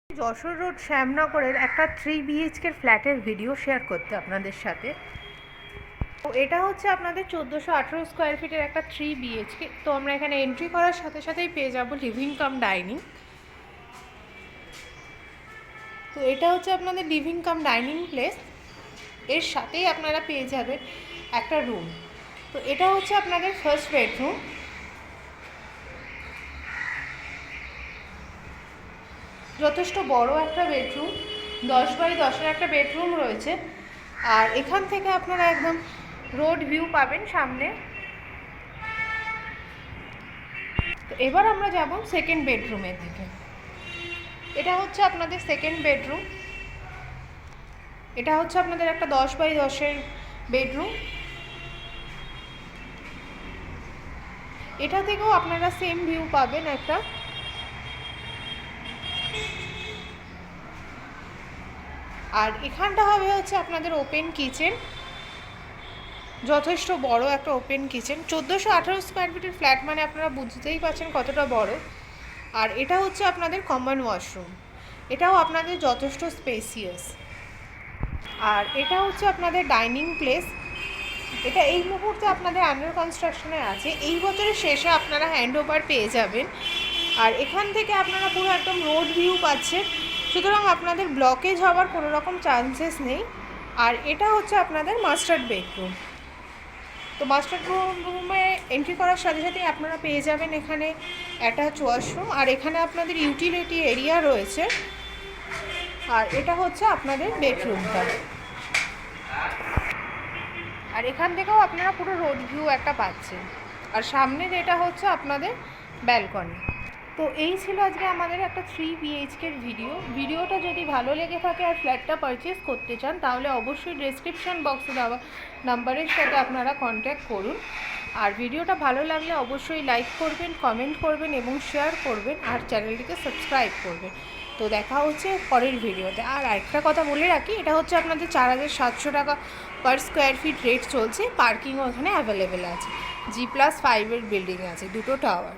Jessore road শ্যামনগরের একটা 3 BHK ফ্ল্যাটের video share করতে আপনাদের সাথে। তো এটা হচ্ছে আপনাদের 1418 স্কোয়ার ফিটের একটা 3 BHK। তো আমরা এখানে এন্ট্রি করার সাথে সাথেই পেয়ে যাব লিভিং কাম ডাইনিং। তো এটা হচ্ছে আপনাদের লিভিং কাম ডাইনিং প্লেস, এর সাথেই আপনারা পেয়ে যাবেন একটা রুম। তো এটা হচ্ছে আপনাদের ফার্স্ট বেডরুম। যথেষ্ট বড় একটা বেডরুম, 10x10 একটা বেডরুম রয়েছে। আর এখান থেকে আপনারা একদম রোড ভিউ পাবেন সামনে। তো এবার আমরা যাব সেকেন্ড বেডরুমের দিকে। এটা হচ্ছে আপনাদের সেকেন্ড বেডরুম। এটা হচ্ছে আপনাদের একটা 10x10 বেডরুম। এটা থেকেও আপনারা সেম ভিউ পাবেন একটা। আর এখানটা হবে হচ্ছে আপনাদের ওপেন কিচেন, যথেষ্ট বড় একটা ওপেন কিচেন। 1418 স্কোয়ার ফিটের ফ্ল্যাট মানে আপনারা বুঝতেই পারছেন কতটা বড়। আর এটা হচ্ছে আপনাদের কমন ওয়াশরুম, এটাও আপনাদের যথেষ্ট স্পেসিয়াস। আর এটা হচ্ছে আপনাদের ডাইনিং প্লেস। এটা এই মুহূর্তে আপনাদের আন্ডার কনস্ট্রাকশনে আছে, এই বছরের শেষে আপনারা হ্যান্ড ওভার পেয়ে যাবেন। আর এখান থেকে আপনারা পুরো একদম রোড ভিউ পাচ্ছেন, সুতরাং আপনাদের ব্লকেজ হওয়ার কোনো রকম চান্সেস নেই। আর এটা হচ্ছে আপনাদের মাস্টার বেডরুম। তো মাস্টার রুমে এন্ট্রি করার সাথে সাথেই আপনারা পেয়ে যাবেন এখানে অ্যাটাচ ওয়াশরুম। আর এখানে আপনাদের ইউটিলিটি এরিয়া রয়েছে। আর এটা হচ্ছে আপনাদের বেডরুমটা। আর এখান থেকেও আপনারা পুরো রোড ভিউ একটা পাচ্ছেন। আর সামনে যেটা হচ্ছে আপনাদের ব্যালকনি। তো এই ছিল আজকে আমাদের একটা 3 BHKর ভিডিওটা যদি ভালো লেগে থাকে আর ফ্ল্যাটটা পারচেস করতে চান তাহলে অবশ্যই ডেসক্রিপশন বক্সে দেওয়া নাম্বারের সাথে আপনারা কন্ট্যাক্ট করুন। আর ভিডিওটা ভালো লাগলে অবশ্যই লাইক করবেন, কমেন্ট করবেন এবং শেয়ার করবেন। আর চ্যানেলটিকে সাবস্ক্রাইব করবেন। তো দেখা হচ্ছে পরের ভিডিওতে। আর আরেকটা কথা বলে রাখি, এটা হচ্ছে আপনাদের 4700 টাকা পার স্কোয়ার ফিট রেট চলছে। পার্কিংও এখানে অ্যাভেলেবেল আছে। G+5 বিল্ডিং আছে, 2 টাওয়ার।